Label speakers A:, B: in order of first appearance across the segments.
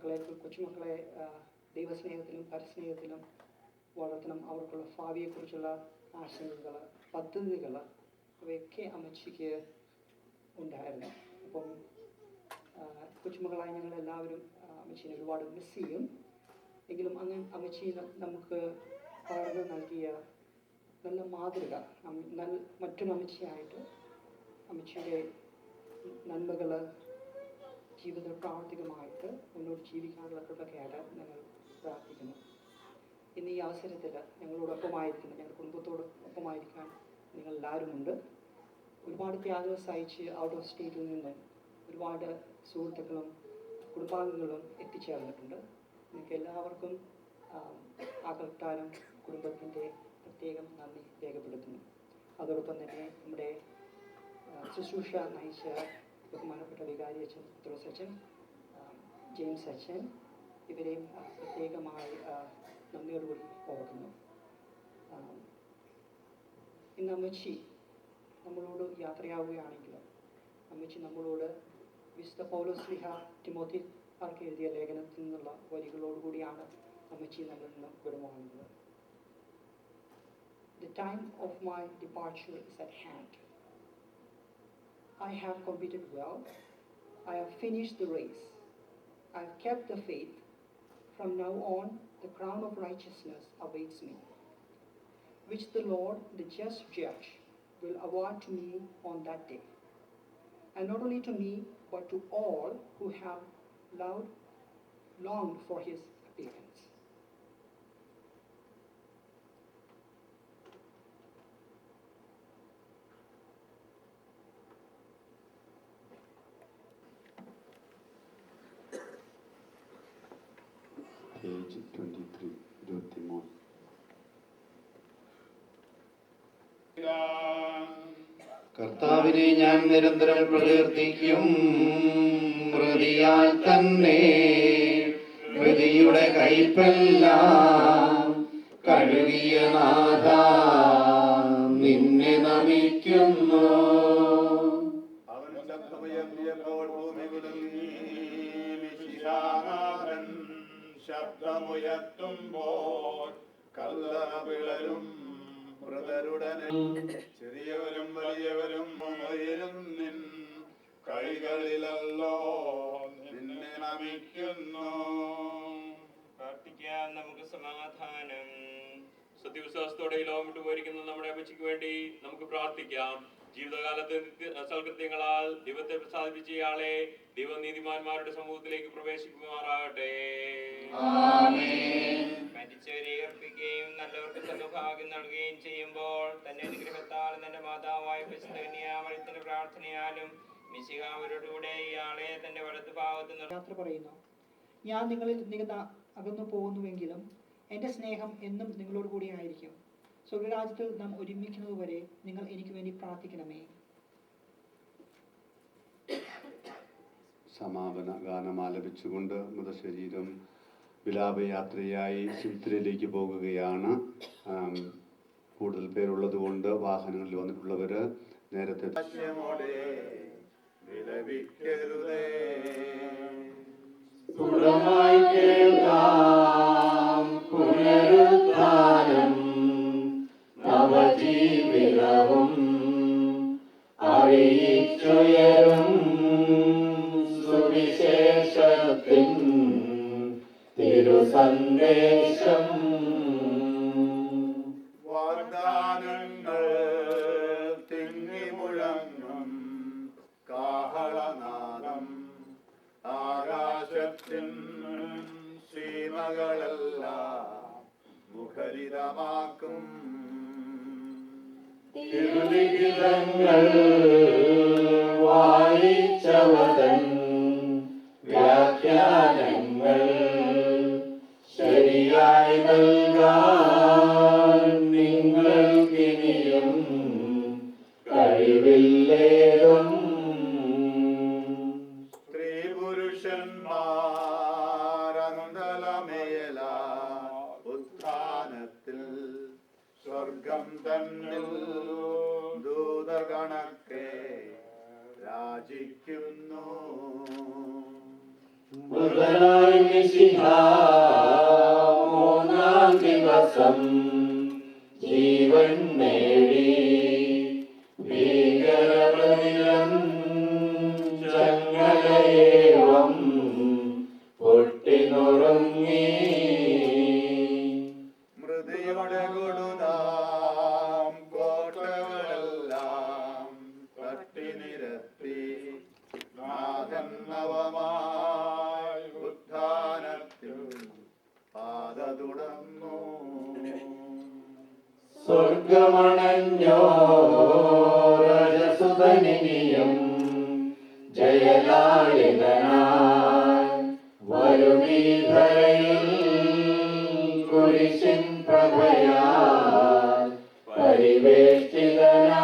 A: കൊച്ചുമക്കളെ ദൈവസ്നേഹത്തിലും പരസ്നേഹത്തിലും വളർത്തണം. അവർക്കുള്ള ഭാവിയെക്കുറിച്ചുള്ള ആശങ്കകൾ, പദ്ധതികൾ അവയൊക്കെ അമ്മച്ചിക്ക് ഉണ്ടായിരുന്നു. അപ്പം കൊച്ചുമക്കളായ ഞങ്ങളെല്ലാവരും അമ്മച്ചീനെ ഒരുപാട് മിസ് ചെയ്യും. എങ്കിലും അങ്ങ് അമ്മച്ചി നമുക്ക് പകർന്നു നൽകിയ നല്ല മാതൃക, മറ്റൊരു അമ്മച്ചിയായിട്ട് അമ്മച്ചിയുടെ നന്മകൾ ജീവിത പ്രാവർത്തികമായിട്ട് മുന്നോട്ട് ജീവിക്കാനുള്ള കൃപയ്ക്കായിട്ട് ഞങ്ങൾ പ്രാർത്ഥിക്കുന്നു. ഇന്ന് ഈ അവസരത്തിൽ ഞങ്ങളോടൊപ്പമായിരിക്കുന്നു, ഞങ്ങളുടെ കുടുംബത്തോടൊപ്പമായിരിക്കാൻ നിങ്ങളെല്ലാവരും ഉണ്ട്. ഒരുപാട് ത്യാഗം സഹിച്ച് ഔട്ട് ഓഫ് സ്റ്റേറ്റിൽ നിന്നും ഒരുപാട് സുഹൃത്തുക്കളും കുടുംബാംഗങ്ങളും എത്തിച്ചേർന്നിട്ടുണ്ട്. നിങ്ങൾക്ക് എല്ലാവർക്കും ആകൽക്കാരം കുടുംബത്തിൻ്റെ പ്രത്യേകം നന്ദി രേഖപ്പെടുത്തുന്നു. അതോടൊപ്പം തന്നെ നമ്മുടെ ശുശ്രൂഷ നയിച്ച ബഹുമാനപ്പെട്ട വികാരി അച്ഛൻ, പത്രോസ് അച്ഛൻ, ജെയിംസ് അച്ഛൻ, ഇവരെയും പ്രത്യേകമായി നന്ദിയോടുകൂടി ഓർക്കുന്നു. ഇന്ന് അമ്മച്ചി നമ്മളോട് യാത്രയാവുകയാണെങ്കിൽ അമ്മച്ചി നമ്മളോട് വിശുദ്ധ പൗലോസ്ലീഹ തിമോത്തിക്കാർക്ക് എഴുതിയ ലേഖനത്തിൽ നിന്നുള്ള വരികളോടുകൂടിയാണ് അമ്മച്ചി നമ്മളിൽ നിന്ന് വിടുവാങ്ങുന്നത്. The time of my departure is at hand. I have competed well. I have finished the race. I have kept the faith. From now on, the crown of righteousness awaits me, which the Lord, the just judge, will award to me on that day. And not only to me, but to all who have longed for his appearance.
B: Page 23, 23. കർത്താവിനെ ഞാൻ നിരന്തരം പ്രകീർത്തിക്കും. മൃതിയാൽ തന്നെ മൃതിയുടെ കൈപ്പെല്ലാം കഴുകിയ നാഥ നിന്നെ നമിക്കുന്നു.
C: അവൻ ശബ്ദമുയർത്തിയപ്പോൾ ഭൂമി കുലുങ്ങി. ശബ്ദമുയർത്തുമ്പോൾ കല്ലറ പിളരും. മൃതരുടനെ ചെറിയവരും വലിയവരും ഉയരും നിൻ കൈകളിലല്ലോ നിന്നെ നമിക്കുന്നു.
D: പ്രാർത്ഥിക്കാം. നമുക്ക് സമാധാനം. സത്യവിശ്വാസത്തോടെ ഈ ലോകം വിട്ടു പോയിരിക്കുന്ന നമ്മുടെ അമ്മച്ചിക്ക് വേണ്ടി നമുക്ക് പ്രാർത്ഥിക്കാം. ജീവിതകാലത്ത് സൽകൃത്യങ്ങളാൽ ദൈവത്തെ പ്രസാദിപ്പിച്ച ഇയാളെ ദൈവം നീതിമാന്മാരുടെ സമൂഹത്തിലേക്ക് പ്രവേശിക്കുമാറാകട്ടെ. മരിച്ചവരെ അർപ്പിക്കുകയും നല്ലവർക്ക് സൗഭാഗ്യം നൽകുകയും ചെയ്യുമ്പോൾ തന്റെ അനുഗ്രഹത്താൽ തന്റെ മാതാവായ പരിശുദ്ധ പ്രാർത്ഥനയാലും മിശിഹ അവരോടുകൂടെ ഇയാളെ തന്റെ വലത്ത് ഭാഗത്ത്
A: യാത്ര പറയുന്നു. ഞാൻ നിങ്ങളിൽ നിന്ന് അകന്നു പോകുന്നുവെങ്കിലും എൻ്റെ സ്നേഹം എന്നും നിങ്ങളോട് കൂടി ആയിരിക്കും. സ്വർഗരാജ്യത്തിൽ നാം ഒരുമിക്കുന്നതുവരെ നിങ്ങൾ എനിക്ക് വേണ്ടി പ്രാർത്ഥിക്കണമേ.
B: സമാപന ഗാനം ആലപിച്ചുകൊണ്ട് മൃതശരീരം വിലാപയാത്രയായി സിംത്രിയിലേക്ക് പോകുകയാണ്. കൂടുതൽ പേരുള്ളത് കൊണ്ട് വാഹനങ്ങളിൽ വന്നിട്ടുള്ളവർ നേരത്തെ
E: നവജീവിതവും അറിയിച്ചുയരും സുവിശേഷത്തിൻ തിരുസന്ദേശം.
C: വാഗ്ദാനങ്ങൾ തിങ്ങി മുഴങ്ങും കാഹളനാദം ആകാശത്തിൻ സീമകളെല്ലാം മുഖരിതമാക്കും.
E: തിരുലിഖിതങ്ങൾ വായിച്ചവതൻ വ്യാഖ്യാനങ്ങൾ ശരിയായി നൽകാൻ നിങ്ങൾക്കിനിയും കഴിവില്ലേതും.
C: സ്ത്രീ പുരുഷന്മാരന്തലമേല ഉത്ഥാനത്തിൽ സ്വർഗം തന്നിൽ ദൂതഗണക്കെ രാജിക്കുന്നു.
E: ദൂതനായി മിശിഹ മൂന്നാം ദിവസം ജീവൻ നേടി ഭീകരപ്രതിരം ചങ്ങലയേവം പൊട്ടിനുറങ്ങി
C: മൃതിയുടെ കൊടുതാം കോട്ടകളെല്ലാം തട്ടിനിരത്തി നാഥൻ നവമായി ഉത്ഥാനത്തിൽ പാത തുടർന്നു.
E: സ്വർഗമണഞ്ഞോ രജസുതനിനിയും ജയലാളിതനായി വരുമീധരയിൽ കുരിശിൻ പ്രഭയാൽ പരിവേഷ്ടിതനായി.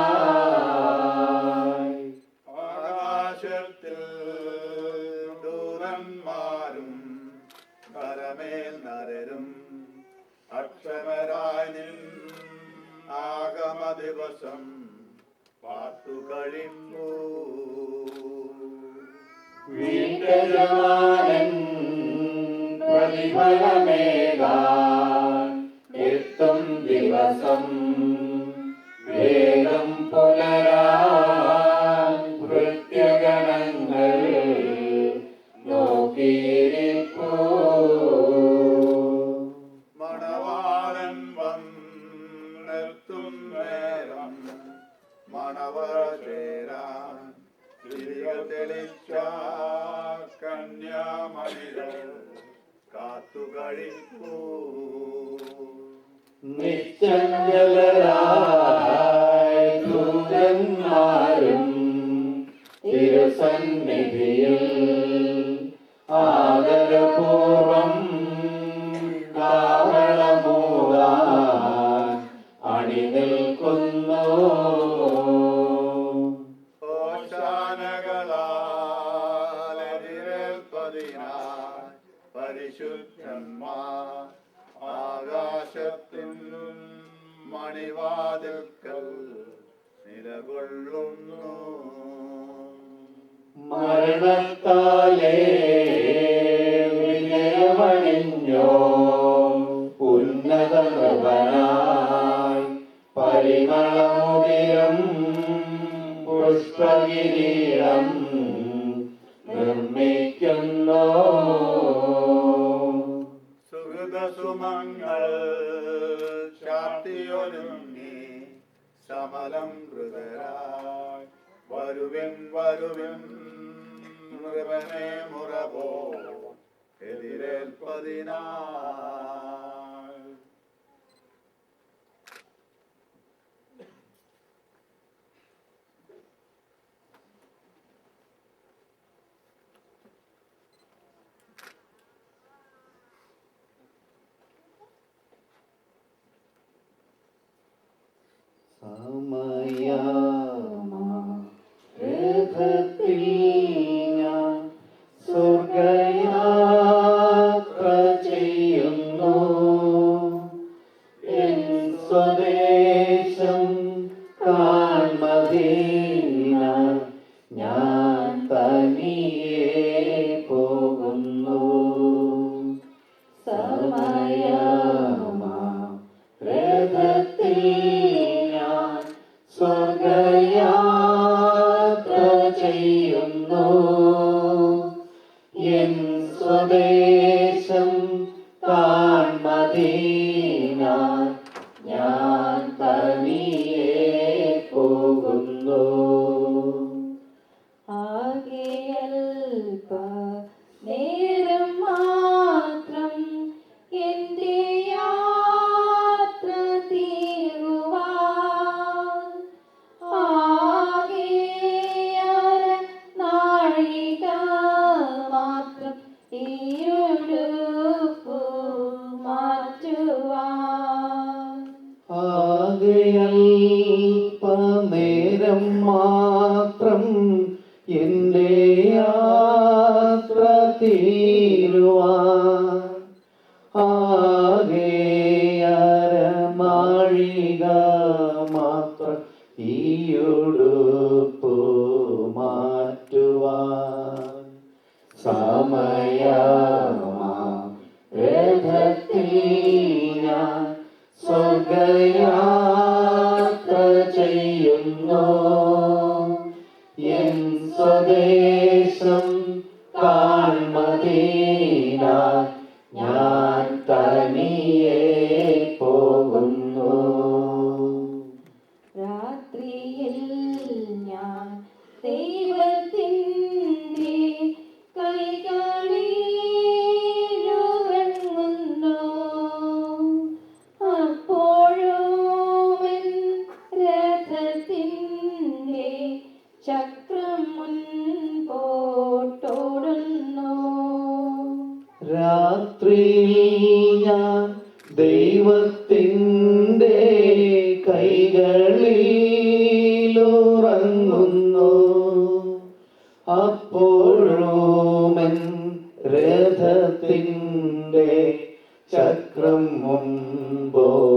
C: ആകാശത്തിൽ ദൂതന്മാരും കരമേൽ നരരും അക്ഷമരായി നിൻ ആഗമ ദിവസം പാർത്തു കഴിപ്പൂ.
E: വീട്ടജമാനൻ പ്രതിഫലമേകാൻ എത്തും ദിവസം വേഗം പുലരാൻ ഭൃത്യഗണങ്ങൾ നോക്കിയിരിപ്പൂ.
C: മണവാളൻ വന്നെത്തും നേരം മണവറ ചേരാൻ തിരികൾ തെളിച്ച കന്യാമണികൾ കാത്തു കഴിപ്പൂ.
E: നിശ്ചഞ്ചലരായ ദൂതന്മാരും തിരുസന്നിധിയിൽ ആദരപൂർവം കാവളമൂകാൻ അണിനിൽക്കുന്നു.
C: ഓശാനകളാൽ എതിരേൽപ്പതിനായി പരിശുദ്ധന്മാർ ആകാശത്തിൻ മണിവാതിൽക്കൽ നിലകൊള്ളുന്നു.
E: മരണത്താലേ വിജയമണിഞ്ഞോ ഉന്നത നൃപനായി പരിമളമുദിരം പുഷ്പകിരീടം നിർമ്മിക്കുന്നു.
C: സുഹൃതസുമങ്ങൾ ചാർത്തിയൊരുങ്ങി സമലം ഹൃദരായി വരുവിൻ വരുവിൻ നൃപനെ മുറപോ എതിരേൽപ്പതിനായി.
E: സമയത്തിൽ ഞാൻ സ്വർഗയാത്ര ചെയ്യുന്നു. എൻ സ്വദേശം കാൺമദീന ഞാൻ തനിയെ പോകുന്നു. സമയത്തിൽ ഞാൻ സ്വർഗയാത്ര ചെയ്യുന്നു. എൻ സ്വദേശം കാൺമദീന ഞാൻ തനിയെ പോകുന്നു.
F: ആകെയൽപ നേരം മാത്രം എന്റെ യാത്ര തീരുവാൻ ആകെയര നാഴിക മാത്രം ഈയൊടുപ്പു മാറ്റുവാൻ.
E: ആകെയൽപനേരം മാത്രം എന്റെ യാത്ര തീരുവാൻ ആകെ അരമാഴിക മാത്രം ഈയൊടുപ്പു മാറ്റുവാൻ സമയ കാൺമതിനായി ഞാൻ തനിയെ പോകുന്നു.
F: രാത്രിയിൽ ഞാൻ ദൈവത്തിൻ്റെ കൈകളിലുറങ്ങുന്നു. അപ്പോഴും എൻ രഥത്തിൻ്റെ ചക്രം മുൻപോട്ടോടുന്നു.
E: രാത്രിയിൽ ഞാൻ ദൈവത്തിൻ്റെ കൈകളിലുറങ്ങുന്നു. അപ്പോഴുമെൻ രഥത്തിൻ്റെ ചക്രം മുൻപോട്ടോടുന്നു.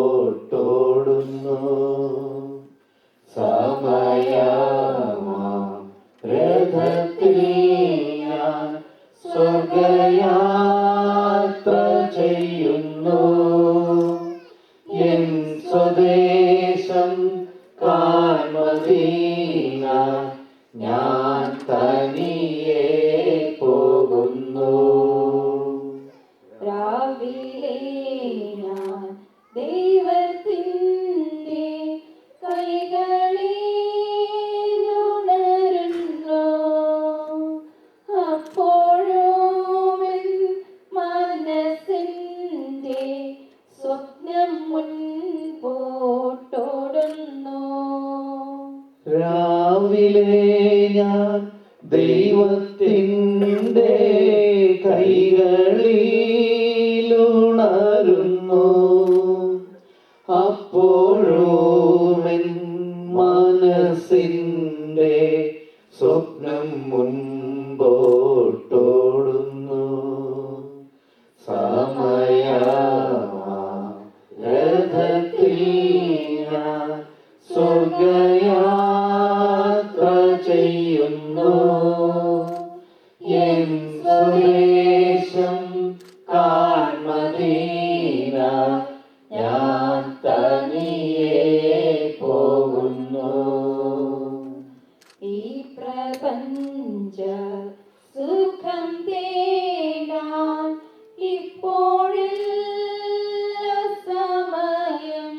E: സമയമാം രഥത്തിൽ ഞാൻ സ്വർഗയാത്ര ചെയ്യുന്നു. എൻ സ്വദേശം കാൺമതിനായി ഞാൻ തനിയെ പോകുന്നു.
F: രാവിലെ ഞാൻ ദൈവത്തിൻ്റെ കൈകളിലുണരുന്നു. അപ്പോഴും എൻ മനസ്സിൻ്റെ സ്വപ്നം മുൻപോട്ടോടുന്നു.
E: രാവിലെ ഞാൻ ദൈവത്തിൻ്റെ കൈകളിലുണരുന്നു. അപ്പോഴുമെൻ മനസ്സിൻ്റെ സ്വപ്നം മുൻപോട്ടോടുന്നു. സമയരഥത്തിൽ ഞാൻ സ്വർഗയാത്ര ചെയ്യുന്നു. എൻ സ്വദേശം കാൺമതിനായി ഞാൻ തനിയെ പോകുന്നു.
F: ഈ പ്രപഞ്ച സുഖം തേടാൻ ഇപ്പോഴില്ല സമയം.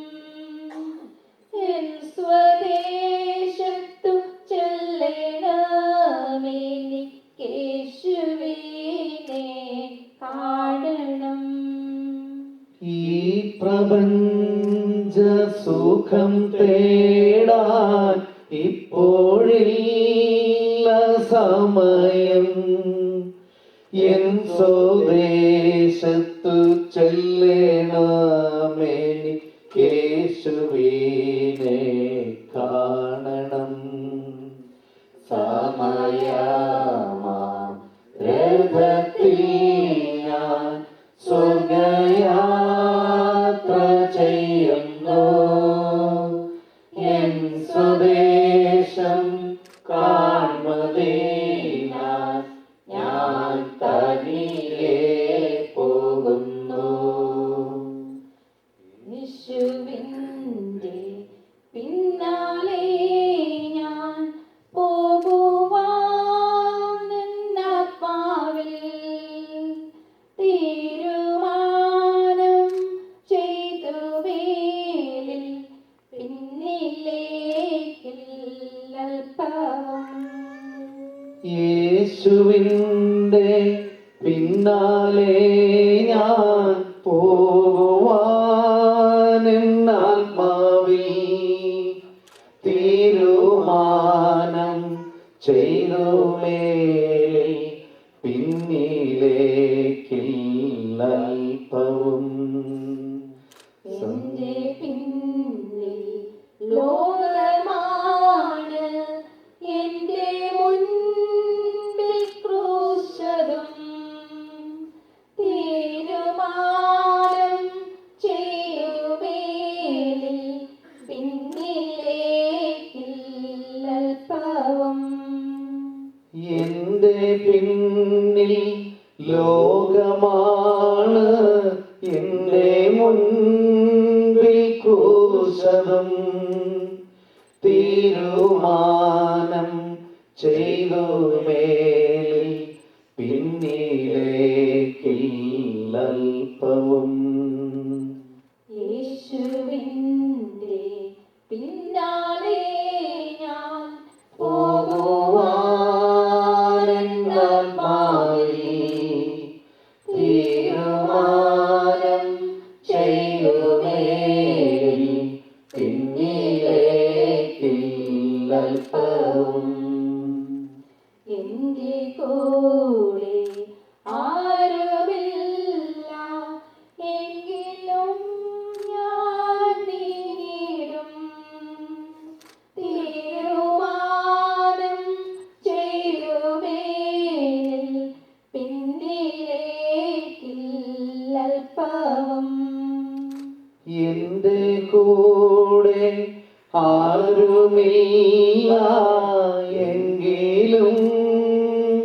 F: എൻ സ്വദേശത്തു ചെല്ലണമെനിക്കേശുവിനെ കാണണം.
E: ഈ പ്രപഞ്ച സുഖം തേടാൻ ഇപ്പോഴില്ല സമയം. എൻ സ്വദേശത്തു ചെല്ലണമെനിക്കേശുവിനെ കാണണം. സമയമാം രഥത്തിൽ ഞാൻ സ്വർഗയാത്ര ചെയ്യുന്നു. എൻ സ്വദേശം കാൺമതിനായി ഞാൻ തനിയെ പോകുന്നു.
F: യേശുവിൻ്റെ പിന്നാലെ ഞാൻ പോകുവാൻ എന്നാത്മാവിൽ തീരുമാനം ചെയ്തു. വേലിൽ പിന്നിലേക്കില്ലൽപ്പം.
E: യേശുവിൻ്റെ പിന്നാലെ ഞാൻ പോകുവാനെന്നാത്മാവിൽ തീരുമാനം ചെയ്തു. മേലിൽ പിന്നിലേക്കില്ലൽപ്പവും.
F: എന്റെ പിന്നിൽ ലോകമാണ്, എന്റെ മുൻപിൽ ക്രൂശതും. തീരുമാനം ചെയ്തു. മേലിൽ പിന്നിലേക്കില്ലൽപ്പവും.
E: എന്റെ പിന്നിൽ ലോകമാണ്, എന്റെ മുൻപിൽ ക്രൂശതും. തീരുമാനം ചെയ്തു. മേലിൽ പിന്നിലേക്കില്ലൽപ്പവും.
F: യേശുവിൻ്റെ പിന്നാലെ ഞാൻ പോകുവാനെന്നാത്മാവിൽ തീരുമാനം ചെയ്യുമേൽ പിന്നിലേക്കില്ലൽപ്പവും. എൻ്റെ കൂടെ ആരുമില്ല എങ്കിലും ഞാൻ നീങ്ങിടും. തീരുമാനം ചെയ്യുമേൽ പിന്നിലേക്കില്ലൽപ്പവും.
E: എന്റെ കൂടെ ആരുമില്ല എങ്കിലും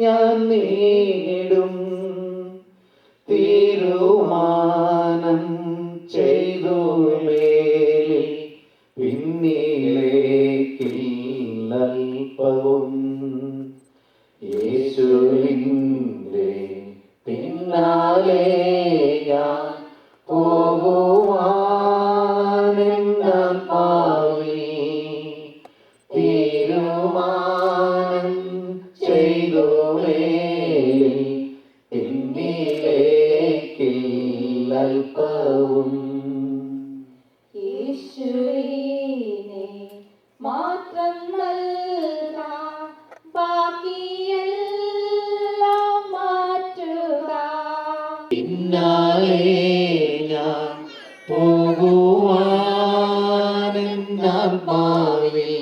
E: ഞാൻ നേടും. തീരുമാനം ചെയ്തു മേലിൽ പിന്നിലേക്കില്ലൽപ്പവും. യേശുവിൻ്റെ പിന്നാലെ ഞാൻ പോകുവാനെന്നാത്മാവിൽ തീരുമാനം ചെയ്തു മേലിൽ പിന്നിലേക്കില്ലൽപ്പവും.
F: യേശുവിനെ മാത്രം നൽകാം, ബാക്കിയെല്ലാം മാറ്റുക.
E: പിന്നാലെ ഞാൻ പോകുവാനെന്നാത്മാവിൽ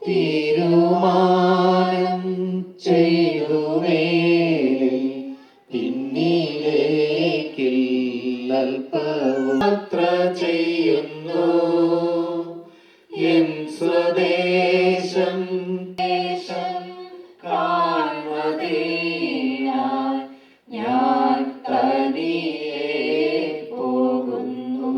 E: തീരുമാനം ചെയ്തു മേലിൽ പിന്നിലേക്കില്ലൽപ്പവും. യാത്ര ചെയ്യുന്നു എൻ സ്വദേശം കാൺമതിനായി ഞാൻ തനിയെ പോകുന്നു.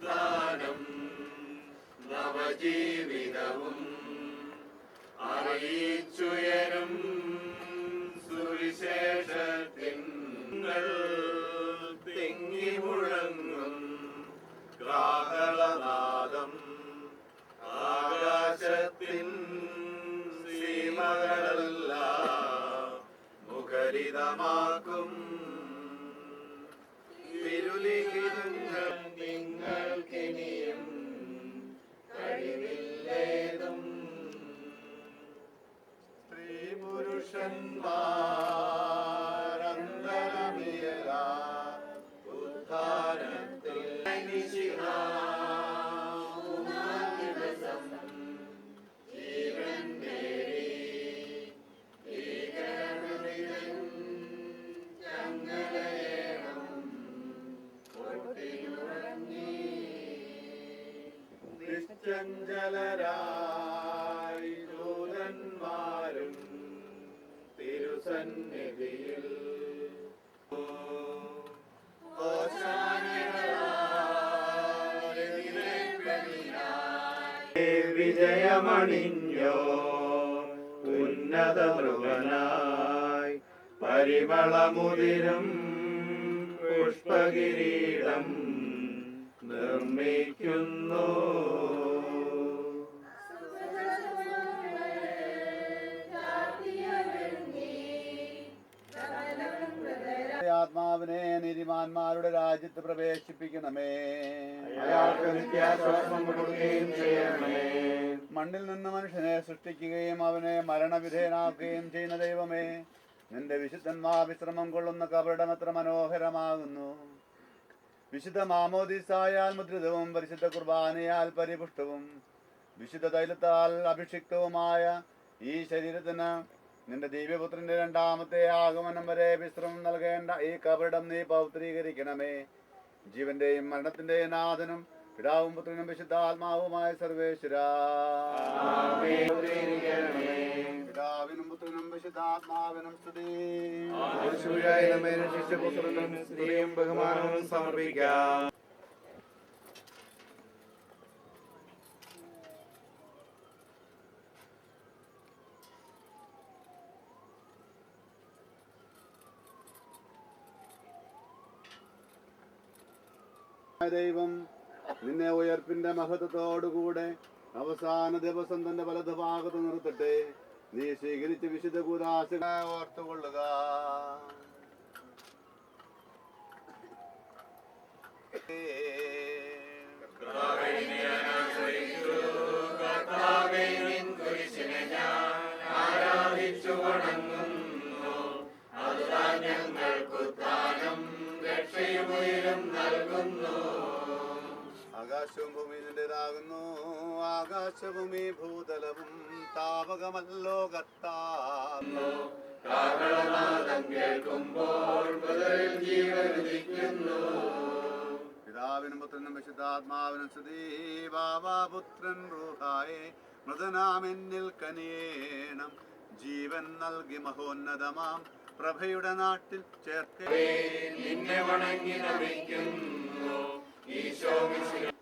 C: ദാനം നവജീവിതവും അറിയിച്ചുയരും സുവിശേഷത്തിൻ തിങ്ങി മുഴങ്ങും കാഹളനാദം ആകാശത്തിൻ സീമകളെല്ലാം മുഖരിതമാക്കും തിരുലിഖിതങ്ങൾ നിങ്ങൾക്കിനിയും കഴിവില്ലേതും സ്ത്രീ പുരുഷന്മാരന്തരമിയല ഉദ്ധാനത്തിൽ ദിവസം ജീവൻ നേടി നിശ്ചഞ്ചലരായി ദൂതന്മാരും തിരുസന്നിധിയിൽ വിജയമണിഞ്ഞോ ഉന്നത ധ്രുവനായി പരിമളമുതിരും പുഷ്പകിരീടം നിർമ്മിക്കുന്നു. ആത്മാവിനെ നീതിമാന്മാരുടെ രാജ്യത്ത് പ്രവേശിപ്പിക്കണമേ.
E: അയാൾക്ക് നിത്യാശ്വാസം കൊടുക്കുകയും ചെയ്യണമേ.
C: മണ്ണിൽ നിന്ന് മനുഷ്യനെ സൃഷ്ടിക്കുകയും അവനെ മരണവിധേയനാക്കുകയും ചെയ്യുന്ന ദൈവമേ, നിന്റെ വിശുദ്ധന്മാർ വിശ്രമം കൊള്ളുന്ന കബറിടം എത്ര മനോഹരമാകുന്നു. വിശുദ്ധ മാമോദീസായാൽ മുദ്രിതവും പരിശുദ്ധ കുർബാനയാൽ പരിപുഷ്ടവും വിശുദ്ധ തൈലത്താൽ അഭിഷിക്തവുമായ ഈ ശരീരത്തിന് നിന്റെ ദിവ്യപുത്രന്റെ രണ്ടാമത്തെ ആഗമനം വരെ വിശ്രമം നൽകേണ്ട ഈ കബറിടം നീ പൗത്രീകരിക്കണമേ. ജീവന്റെയും മരണത്തിന്റെയും നാഥനും പിതാവും പുത്രനും വിശുദ്ധാത്മാവുമായ സർവേശ്വരാ, പിതാവിനും പുത്രനും വിശുദ്ധാത്മാവിനും സ്തുതി.
E: സ്തുതിയും ബഹുമാനവും സമർപ്പിക്കാം.
C: ദൈവം നിന്നെ ഉയർപ്പിന്റെ മഹത്വത്തോടുകൂടെ അവസാന ദിവസം തന്റെ വലതുഭാഗത്ത് നിർത്തട്ടെ. നീ സ്വീകരിച്ച വിശുദ്ധ കൂദാശകളെ ഓർത്തുകൊള്ളുക. ആകാശവും ഭൂമി നിന്റേതാകുന്നു. ആകാശഭൂമി ഭൂതലവും താപകമല്ലോ കത്താകുന്നു. പിതാവിനും പുത്രനും വിശുദ്ധാത്മാവിനും സ്തുതി. ബാബാപുത്രൻ റൂഹായെ മൃതനാമെന്നിൽ കനിയേണം. ജീവൻ നൽകി മഹോന്നതമാം പ്രഭയുടെ നാട്ടിൽ ചേർക്കേ.
E: നിന്നെ വണങ്ങി നമിക്കുന്നു ഈശോ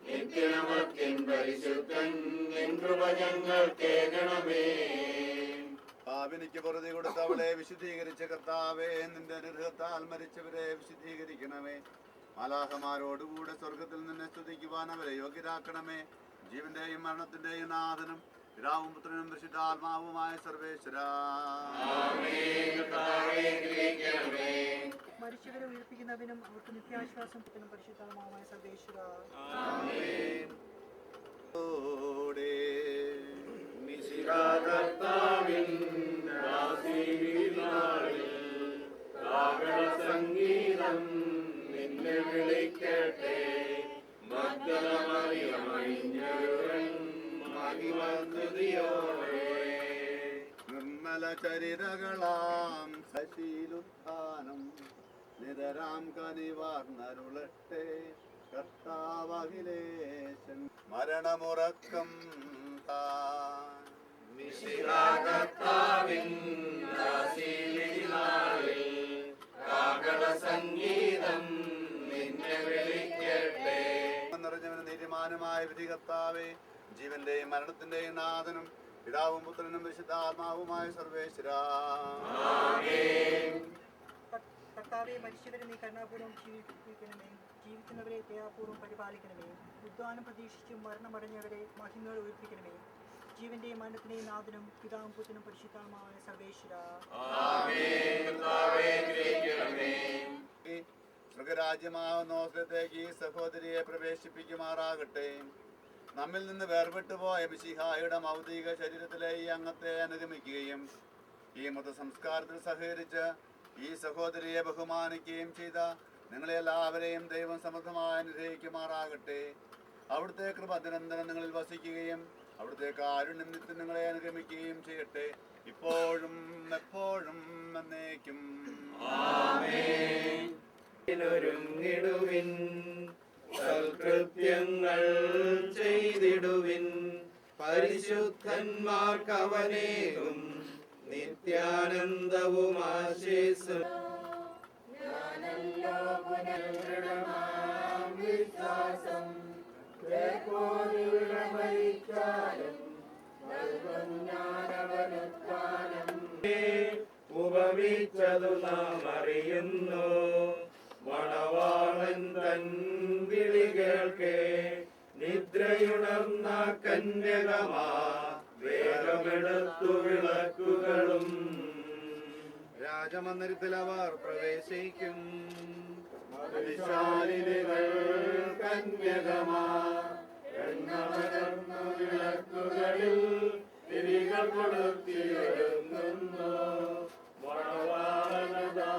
E: നിത്യനമർത്തിൻ പരിശുദ്ധൻ നിൻ കൃപ ഞങ്ങൾക്കേകണമേ.
C: പാപിനിക്ക് പൊറുതി കൊടുത്തവളെ വിശുദ്ധീകരിച്ച കർത്താവേ, നിന്റെ അനുഗ്രഹത്താൽ മരിച്ചവരെ വിശുദ്ധീകരിക്കണമേ. മാലാഹമാരോടുകൂടെ സ്വർഗത്തിൽ നിന്നെ സ്തുതിക്കുവാൻ അവരെ യോഗ്യരാക്കണമേ. ജീവന്റെയും മരണത്തിന്റെയും നാഥനും പിതാവും പുത്രനും പരിശുദ്ധാത്മാവുമായ സർവേശ്വരാ,
A: മരിച്ചവരെ ഉയർപ്പിക്കുന്നവനും അവർക്ക് നിത്യാശ്വാസം പറ്റുന്ന പരിശുദ്ധാത്മാവായ സർവേശ്വരാ,
E: സംഗീതം നിന്നെ വിളിക്കട്ടെ. മഗ്ദലമറിയമണിഞ്ഞവൻ മഹിമ സ്തുതിയോടെ
C: നിർമ്മല ചരിതകളാം ശശീലുത്ഥാനം നിതരാം കനിവാർന്നരുളട്ടെ കർത്താവഖിലേശൻ മരണമുറക്കം താൻ
E: മിശിഹാകർത്താവിൻ ദാസീലിനാളിൽ കാഹള സംഗീതം നിന്നെ വിളിക്കട്ടെ.
C: നിറഞ്ഞവന് നീതിമാനുമായ വിധി കർത്താവേ, ജീവന്റെയും മരണത്തിന്റെയും നാഥനും പിതാവും പുത്രനും വിശുദ്ധാത്മാവുമായ സർവേശ്വരാ.
G: കർത്താവെ, മരിച്ചവരെ നീ കരുണാപൂർവ്വം ജീവിപ്പിക്കണമേ. ജീവിക്കുന്നവരെ ദയാപൂർവ്വം പരിപാലിക്കണമേ. ഉദ്ധാനം പ്രതീക്ഷിച്ചും മരണമടഞ്ഞവരെ മഹിമകൾ ഉയർപ്പിക്കണമേ. ജീവന്റെയും മരണത്തിന്റെയും നാഥനും പിതാവും പുത്രനും പരിശുദ്ധാത്മാവായ സർവേശ്വരാ.
C: മൃഗരാജ്യമാവുന്ന ഓസ്ലത്തേക്ക് ഈ സഹോദരിയെ പ്രവേശിപ്പിക്കുമാറാകട്ടെ. നമ്മിൽ നിന്ന് വേർപെട്ടുപോയ മിശിഹായുടെ ഭൗതിക ശരീരത്തിലെ ഈ അംഗത്തെ അനുഗമിക്കുകയും ഈ മതസംസ്കാരത്തിൽ സഹകരിച്ച് ഈ സഹോദരിയെ ബഹുമാനിക്കുകയും ചെയ്ത നിങ്ങളെല്ലാവരെയും ദൈവം സമൃദ്ധമായി അനുഗ്രഹിക്കുമാറാകട്ടെ. അവിടുത്തെ കൃപ നിരന്തരം നിങ്ങളിൽ വസിക്കുകയും അവിടുത്തെ കാരുണ്യം നിത്യം നിങ്ങളെ അനുഗമിക്കുകയും ചെയ്യട്ടെ, ഇപ്പോഴും എപ്പോഴും എന്നേക്കും.
E: ഒരുങ്ങിടുവിൻ, സൽകൃത്യങ്ങൾ ചെയ്തിടുവിൻ, പരിശുദ്ധന്മാർക്കവനേകും നിത്യാനന്ദവും ആശേസും. ഉപവിച്ചതു നാം അറിയുന്നു, മണവാളൻ തൻ വിളി കേൾക്കെ നിദ്രയുണർന്ന കന്യകമാ വേഗമെടുത്തു വിളക്കുകളും. രാജമന്ദിരത്തിൽ അവർ പ്രവേശിക്കും.
C: മതിശാലിനികൾ കന്യകമാ എണ്ണമകർന്ന വിളക്കുകളിൽ തിരികൾ കൊളുത്തിയൊരുങ്ങുന്നു. മണവാളനദാ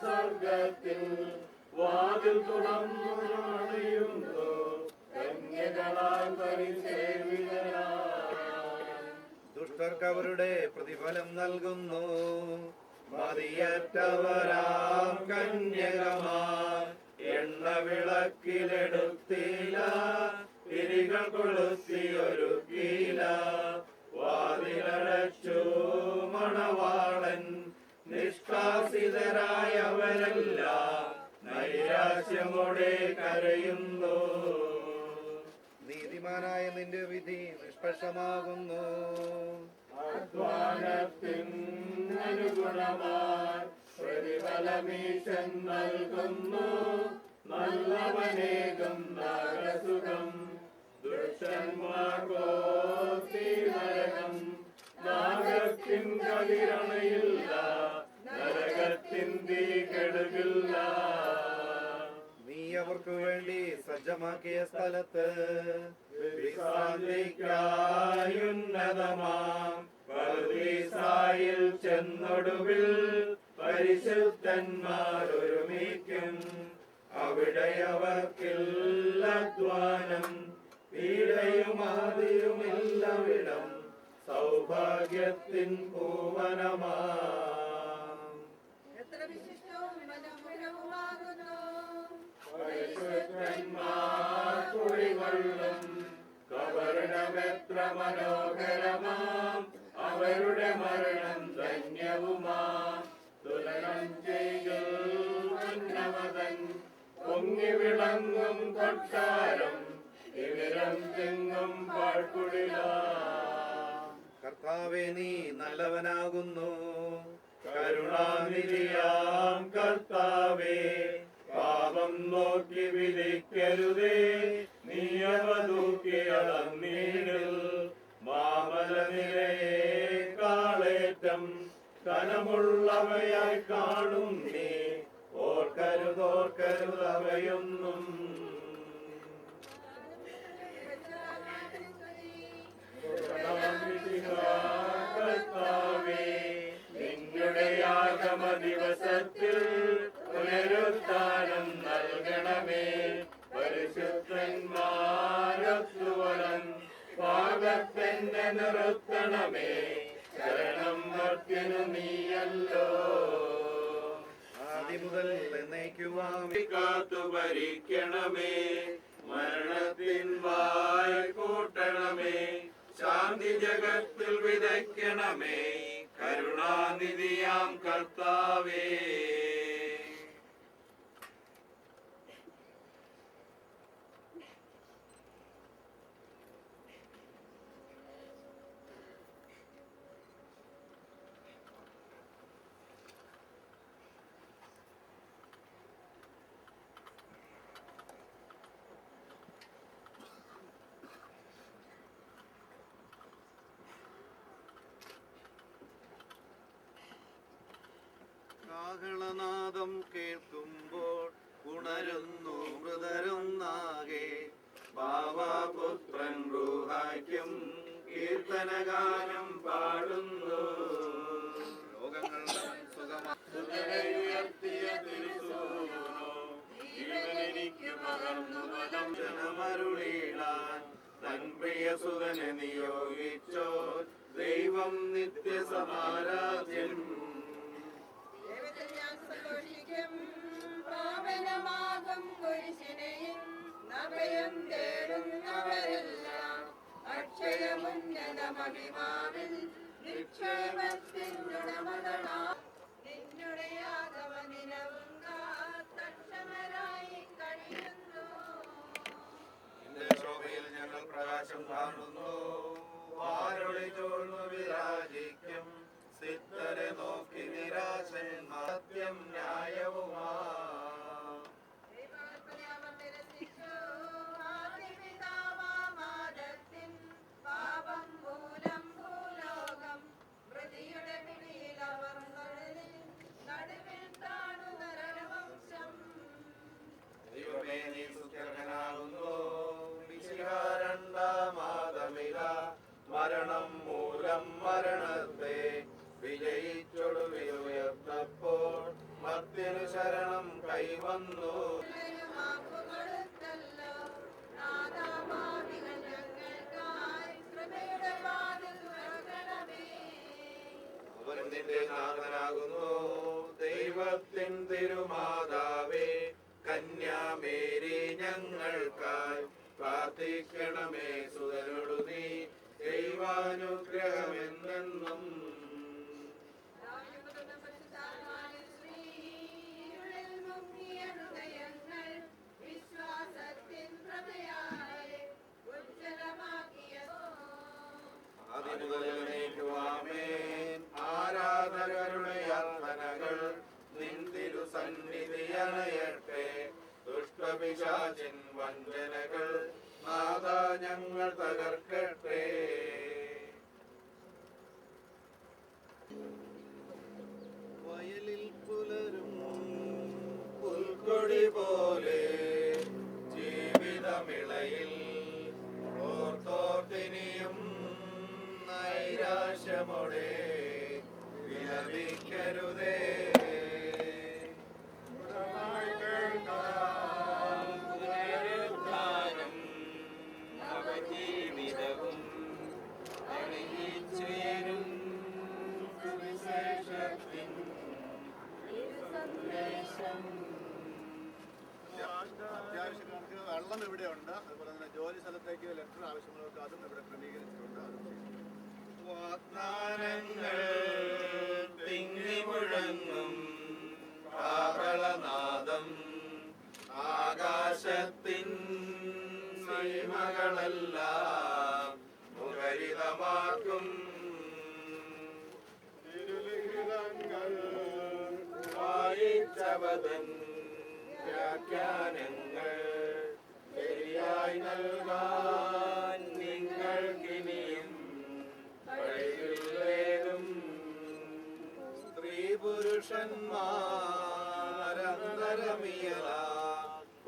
C: സ്വർഗത്തിൽ വാതിൽ തുറന്നു അണിയുന്നു, കന്യകളാൽ പരിസേവിതരായി.
E: ദുഷ്ടർക്ക് അവരുടെ പ്രതിഫലം നൽകുന്നു, മതിയറ്റവരാം കന്യകമാർ എണ്ണ വിളക്കിലെടുത്തില്ല, തിരികൾ കൊളുത്തിയൊരുക്കിയില്ല. വാതിലടച്ചു മണവാളൻ, നിഷ്കാസിതരായവരെല്ലാം നൈരാശ്യമോടെ കരയുന്നു. നീതിമാനായ നിന്റെ വിധി നിഷ്പക്ഷമാകുന്നു,
C: അധ്വാനത്തിനനുഗുണമായി പ്രതിഫലമീശൻ നൽകുന്നു. നല്ലവനേകം നരസുഖം ദുഷ്ടന്മാർക്കോ നരകം. നാഗത്തിൻ കതിരണയില്ല, നരകത്തിൻ തീ കെടുകില്ല.
E: നീ അവർക്ക് വേണ്ടി സജ്ജമാക്കിയ സ്ഥലത്ത് വിശ്രാന്തിക്കായുന്നതമാം പറുദീസായിൽ ചെന്നൊടുവിൽ പരിശുദ്ധന്മാർ ഒരുമിക്കും. അവിടെ അവർക്കില്ല അധ്വാനം, പീഡയുമാതിയുമില്ലവിടം, സൗഭാഗ്യത്തിൻ പൂവനമാ. പരിശുദ്ധന്മാർ കുടികൊള്ളും കബറിടമെത്ര മനോഹരമാം, അവരുടെ മരണം ധന്യവുമാം. തുലനം ചെയ്യും ഉന്നമതൻ പൊങ്ങി വിളങ്ങും കൊട്ടാരം, വിവരം ചെങ്ങും പാഴ്ക്കുടില. കർത്താവേ, നീ നല്ലവനാകുന്നു, കരുണാനിധിയാം കർത്താവേ. പാപം നോക്കി വിധിക്കരുതേ, നീ അവ തൂക്കിയളന്നീടിൽ. മാമലനിരയേക്കാളേറ്റം കനമുള്ളവയായി കാണും നീ, ഓർക്കരുതോർക്കരുതവയൊന്നും. കർത്താവേ, നിങ്ങളുടെ ആഗമ ദിവസത്തിൽ പുനരുദ്ധാനം നൽകണമേ. പരിശുദ്ധന്മാരൊത്തുവലൻ പാകത്തിന്റെ നിർത്തണമേ, ശരണം മർത്യനു നീയല്ലോ.
C: ആദിമുതൽ എന്നേക്കുമാം
E: കാത്തു ഭരിക്കണമേ, മരണത്തിൻ വായ് കൂട്ടണമേ, ശാന്തി ജഗത്തിൽ വിതയ്ക്കണമേ, കരുണാനിധിയാം കർത്താവേ.
C: കാഹളനാദം കേൾക്കുമ്പോൾ ഉണരുന്നു മൃതരൊന്നാകെ.
E: പാവപുത്രൻ റൂഹായ്ക്കും കീർത്തനഗാനം പാടുന്നു.
C: ലോകങ്ങൾ
E: സുതരയുയർത്തിയ തിരുസൂനോ, ജീവനെനിക്കു പകർന്നു ബലം. ജനമരുളീടാൻ തൻ പ്രിയസുതനെ നിയോഗിച്ചോ, ദൈവം നിത്യസമാരാധ്യൻ.
H: ദൈവത്തിൽ ഞാൻ സന്തോഷിക്കും, പാവനമാകും കുരിശിനെയും അഭയം തേടുന്നവരെല്ലാം അക്ഷയമുന്നതമഭിമാവിൽ നിക്ഷേപത്തിനുടമകളാ. നിന്നുടെ ആഗമനവും കാത്തക്ഷമരായി കഴിയുന്നു.
C: നിന്റെ ശോഭയിൽ ഞങ്ങൾ പ്രകാശം കാണുന്നു. വാരൊളി ചോർന്നു വിരാജിക്കും സിദ്ധരെ നോക്കി നിരാശന്മാർ. സത്യം ന്യായവുമാ
H: ദൈവാത്മനാമം നിരസിച്ചു ആദിപിതാവാമാദത്തിൻ പാപം മൂലം ഭൂലോകം മൃതിയുടെ പിടിയിൽ അമർന്നൊഴലിൽ നടുവിൽ താണു നരവംശം.
C: ദൈവമേ നീ സുഖനാകുന്നു. രണ്ടാമാതമില മരണം മൂലം മരണത്തെ വിജയിച്ചൊടുവിൽ ഉയർത്തപ്പോൾ മർത്യനു ശരണം കൈവന്നു.
H: മാപ്പുകൊടുത്തല്ലോ നാദാഭാവികൾ ഞങ്ങൾക്കായി കൃപയുടെ വാതിൽ തുറക്കണമേ.
C: അവൻ നിന്റെ നാഥനാകുന്നു. ദൈവത്തിൻ തിരുമാതാവേ, കന്യാമേരി ഞങ്ങൾക്കായി പ്രാർത്ഥിക്കണമേ. സുതനോടു നീ ദൈവാനുഗ്രഹമെന്നെന്നും.
H: ശ്രീയുള്ളിൽ മുങ്ങിയ ഹൃദയങ്ങൾ വിശ്വാസത്തിൻ പ്രഭയാലെ ഉജ്ജ്വലമാക്കിയ
C: ആദിമുതൽ എന്നേക്കുമാമേൻ. ആരാധകരുടെ യാതനകൾ നിൻ തിരുസന്നിധി അണയട്ടെ. ദുഷ്ടപിശാചിൻ വഞ്ചനകൾ നാഥാ ഞങ്ങൾ തകർക്കട്ടെ. വയലിൽ പുലരും പുൽക്കൊടി പോലെ ജീവിതമിളയിൽ ഓർത്തോർത്തിനിയും നൈരാശ്യമോടെ വിലപിക്കരുതേ.
E: പുനരുദ്ധാനം നവജീവിതവും അണിയിച്ചുയരും സുവിശേഷത്തിൻ സന്ദേശം.
C: അത്യാവശ്യം കണക്ക് വെള്ളം ഇവിടെയുണ്ട്. അതുപോലെ തന്നെ ജോലി സ്ഥലത്തേക്ക് ലെറ്റർ ആവശ്യമുള്ളവർക്ക് അതും ഇവിടെ ക്രമീകരിച്ചിട്ടുണ്ട്. അതും ചെയ്യും.
E: വാഗ്ദാനങ്ങൾ തിങ്ങി മുഴങ്ങും കാഹളനാദം ആകാശത്തിൻ മഹിമകളെല്ലാം മുഖരിതമാക്കും. തിരുലിഖിതങ്ങൾ വായിച്ചവതൻ വ്യാഖ്യാനങ്ങൾ ശരിയായി നൽകാൻ നിങ്ങൾക്കിനിയും കഴിവില്ലേതും.
C: സ്ത്രീ പുരുഷന്മാരന്തരമിയല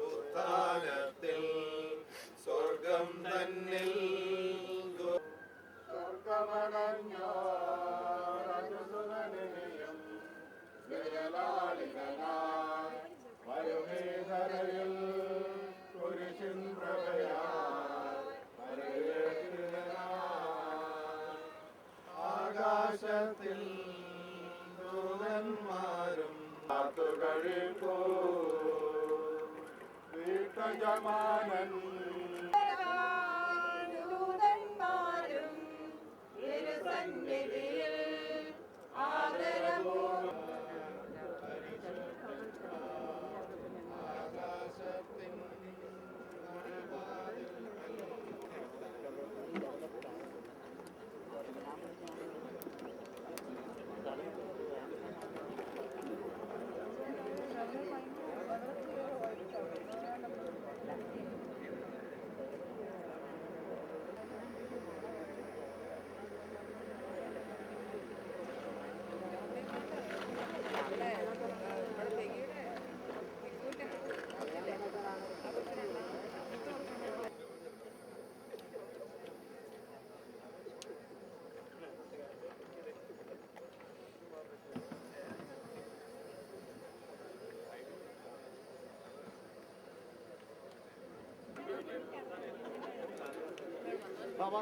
C: ഉത്ഥാനത്തിൽ സ്വർഗം തന്നിൽ
E: ആകാശത്തിൽ ദൂതന്മാരും കാത്തുകഴിപ്പോ വീട്ടജമാനൻ
H: ദൂതന്മാരും തിരുസന്നിധിയിൽ ആദരപൂർവ്വം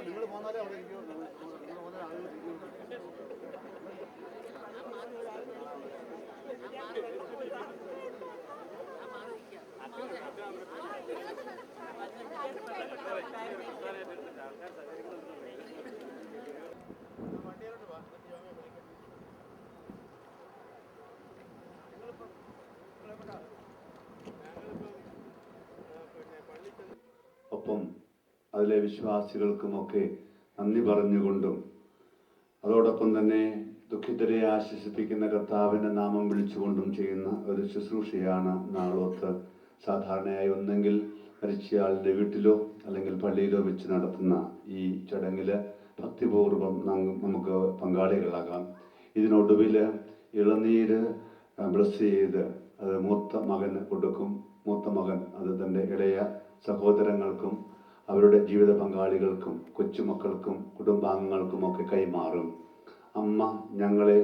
C: നിങ്ങൾ പോന്നാലേ അവിടെ ഇരിക്കുള്ളൂ. നിങ്ങൾ പോന്നാലേ ആളുകൾ ഇരിക്കുള്ളൂ. വണ്ടിയിലോട്ട് വാ.
B: ഒപ്പം അതിലെ വിശ്വാസികൾക്കുമൊക്കെ നന്ദി പറഞ്ഞുകൊണ്ടും അതോടൊപ്പം തന്നെ ദുഃഖിതരെ ആശ്വസിപ്പിക്കുന്ന കർത്താവിൻ്റെ നാമം വിളിച്ചുകൊണ്ടും ചെയ്യുന്ന ഒരു ശുശ്രൂഷയാണ് നാളോത്ത് സാധാരണയായി ഒന്നെങ്കിൽ മരിച്ചയാളുടെ വീട്ടിലോ അല്ലെങ്കിൽ പള്ളിയിലോ വെച്ച് നടത്തുന്ന ഈ ചടങ്ങിൽ ഭക്തിപൂർവ്വം നമുക്ക് പങ്കാളികളാകാം. ഇതിനൊടുവിൽ ഇളനീര് ബ്ലസ് ചെയ്ത് അത് മൂത്ത മകന് കൊടുക്കും. മൂത്ത മകൻ അത് തൻ്റെ ഇളയ സഹോദരങ്ങൾക്കും അവരുടെ ജീവിത പങ്കാളികൾക്കും കൊച്ചുമക്കൾക്കും കുടുംബാംഗങ്ങൾക്കുമൊക്കെ കൈമാറും. അമ്മ ഞങ്ങളെ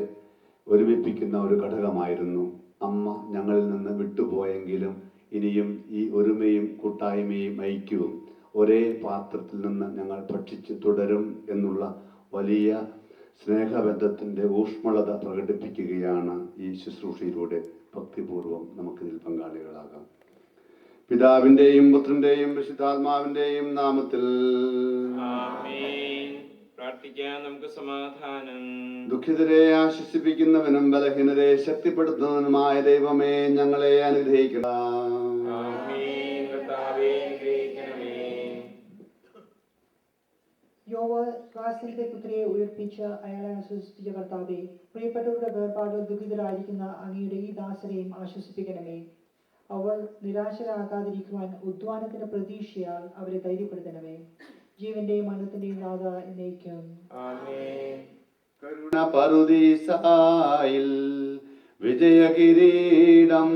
B: ഒരുമിപ്പിക്കുന്ന ഒരു ഘടകമായിരുന്നു. അമ്മ ഞങ്ങളിൽ നിന്ന് വിട്ടുപോയെങ്കിലും ഇനിയും ഈ ഒരുമയും കൂട്ടായ്മയും ഐക്യവും ഒരേ പാത്രത്തിൽ നിന്ന് ഞങ്ങൾ ഭക്ഷിച്ച് തുടരും എന്നുള്ള വലിയ സ്നേഹബന്ധത്തിൻ്റെ ഊഷ്മളത പ്രകടിപ്പിക്കുകയാണ് ഈ ശുശ്രൂഷയിലൂടെ. ഭക്തിപൂർവ്വം നമുക്കിതിൽ പങ്കാളികളാകാം. പിതാവിൻ്റെയും പുത്രൻ്റെയും പരിശുദ്ധാത്മാവിൻ്റെയും നാമത്തിൽ
E: ആമേൻ. പ്രാർത്ഥിക്കാം നമുക്ക് സമാധാനം.
B: ദുഃഖിതരെ ആശ്വസിപ്പിക്കുന്നവനും ബലഹീനരെ ശക്തിപ്പെടുത്തുന്നവനുമായ ദൈവമേ, ഞങ്ങളെ അനുഗ്രഹിക്കണം.
E: ആമേൻ. കർത്താവേ, അനുഗ്രഹിക്കണമേ.
G: യോവാസിന്റെ പുത്രിയെ ഉയർപ്പിച്ച അയാളെ ആശ്വസിപ്പിച്ച കർത്താവേ, പ്രിയപ്പെട്ടവരുടെ വേർപാട് ദുഃഖിതരായിരിക്കുന്ന അങ്ങയുടെ ഈ ദാസരെയും ആശ്വസിപ്പിക്കണമേ. അവർ നിരാശരാകാതിരിക്കുവാൻ ഉദ്വാനത്തിന്റെ പ്രതീക്ഷയാൽ അവരെ ധൈര്യപ്പെടുത്തണമേ. ജീവന്റെയും മരണത്തിന്റെയും നാഥ എന്നേക്കും
E: ആമേൻ.
B: കരുണ പറുദീസായിൽ വിജയകിരീടം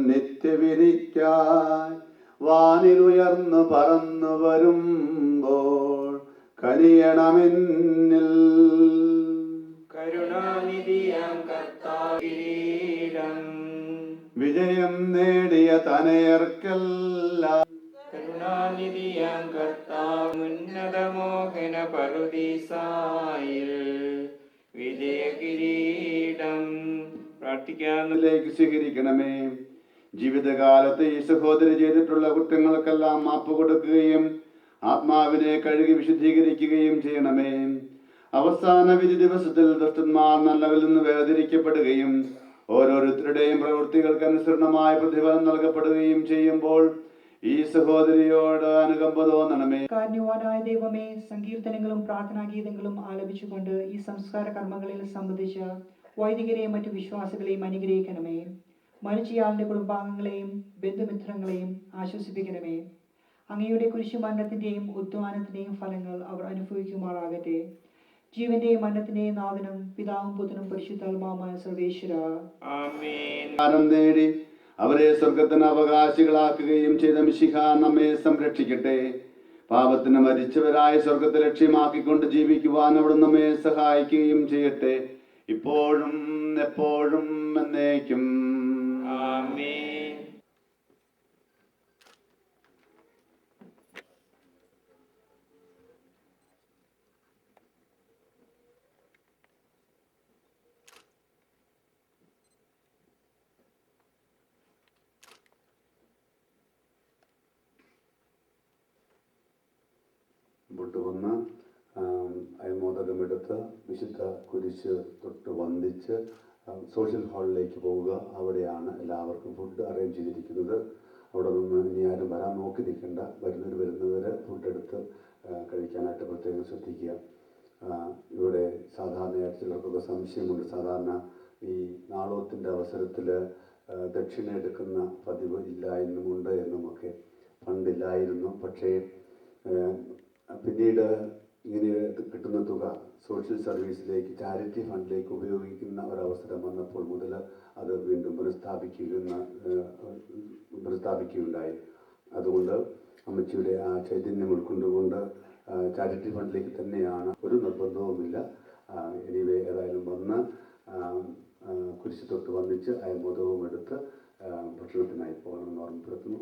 B: നിത്യവിരിക്കായി വാനിലുയർന്നു പറന്നു വരുമ്പോൾ കനിയണമെന്നിൽ
E: കരുണാനിധിയാം കർത്താവിരീടം
B: വിജയം നേടിയ തനയർക്കെല്ലാം
E: കരുണാനിധിയാം കർത്താവ് ഉന്നതമോഹന പറുദീസായിൽ വിജയകിരീടം. പ്രാർത്ഥിക്കാം.
B: സ്വീകരിക്കണമേ. ജീവിതകാലത്ത് ഈ സഹോദരി ചെയ്തിട്ടുള്ള കുറ്റങ്ങൾക്കെല്ലാം മാപ്പ് കൊടുക്കുകയും ആത്മാവിനെ കഴുകി വിശുദ്ധീകരിക്കുകയും ചെയ്യണമേ. അവസാന വിധി ദിവസത്തിൽ ദുഷ്ടന്മാർ നല്ലവരിൽ നിന്ന് വേർതിരിക്കപ്പെടുകയും ഓരോരുത്തരുടെയും പ്രവൃത്തികൾക്ക് അനുസരണമായ പ്രതിഫലം നൽകപ്പെടുകയും ചെയ്യുമ്പോൾ ഈ സഹോദരിയോട് അനുകമ്പ തോന്നണമേ.
G: കാരുണ്യവാനായ ദൈവമേ, സങ്കീർത്തനങ്ങളും പ്രാർത്ഥനാഗീതങ്ങളും ആലപിച്ചുകൊണ്ട് ഈ സംസ്കാര കർമ്മങ്ങളിൽ സംബന്ധിച്ച വൈദികരെയും മറ്റു വിശ്വാസികളെയും അനുഗ്രഹിക്കണമേ. മരിച്ചയാളിന്റെ കുടുംബാംഗങ്ങളെയും ബന്ധുമിത്രങ്ങളെയും ആശ്വസിപ്പിക്കണമേ. അങ്ങയുടെ കുരിശുമരണത്തിന്റെയും ഉദ്ധാനത്തിന്റെയും ഫലങ്ങൾ അവർ അനുഭവിക്കുമാറാകട്ടെ. ജീവന്റെയും മരണത്തിന്റെയും നാഥനും പിതാവും പുത്രനും പരിശുദ്ധാത്മാവുമായ സർവേശ്വര
B: ആമേൻ. നേടി അവരെ സ്വർഗത്തിന് അവകാശികളാക്കുകയും ചെയ്ത മിശിഹ നമ്മെ സംരക്ഷിക്കട്ടെ. പാപത്തിന് മരിച്ചവരായ സ്വർഗത്തെ ലക്ഷ്യമാക്കിക്കൊണ്ട് ജീവിക്കുവാൻ അവിടെ നമ്മെ സഹായിക്കുകയും ചെയ്യട്ടെ, ഇപ്പോഴും എപ്പോഴും എന്നേക്കും.
E: ആമേൻ.
B: മുമ്പോട്ട് വന്ന് അയമോദകമെടുത്ത് വിശുദ്ധ കുരിശ് തൊട്ട് വന്ദിച്ച് സോഷ്യൽ ഹാളിലേക്ക് പോവുക. അവിടെയാണ് എല്ലാവർക്കും ഫുഡ് അറേഞ്ച് ചെയ്തിരിക്കുന്നത്. അവിടെ നിന്ന് ഇനി ആരും വരാൻ നോക്കി നിൽക്കേണ്ട. വരുന്നവർ ഫുഡ് എടുത്ത് കഴിക്കാനായിട്ട് പ്രത്യേകം ശ്രദ്ധിക്കുക. ഇവിടെ സാധാരണയായിട്ട് ചിലർക്കൊക്കെ സംശയമുണ്ട്. സാധാരണ ഈ നാളോത്തിൻ്റെ അവസരത്തിൽ ദക്ഷിണ എടുക്കുന്ന പതിവ് ഇല്ല എന്നുമുണ്ട് എന്നുമൊക്കെ പണ്ടില്ലായിരുന്നു. പക്ഷേ പിന്നീട് ഇങ്ങനെ കിട്ടുന്ന തുക സോഷ്യൽ സർവീസിലേക്ക്, ചാരിറ്റി ഫണ്ടിലേക്ക് ഉപയോഗിക്കുന്ന ഒരവസരം വന്നപ്പോൾ മുതൽ അത് വീണ്ടും പുനഃസ്ഥാപിക്കുകയുണ്ടായി. അതുകൊണ്ട് അമ്മച്ചിയുടെ ആ ചൈതന്യം ഉൾക്കൊണ്ടുകൊണ്ട് ചാരിറ്റി ഫണ്ടിലേക്ക് തന്നെയാണ്. ഒരു നിർബന്ധവുമില്ല. എനിവേ ഏതായാലും വന്ന് കുരിശ് തൊട്ട് വന്നിച്ച് അയമോദവും എടുത്ത് ഭക്ഷണത്തിനായി പോകണമെന്ന് ഓർമ്മപ്പെടുത്തുന്നു.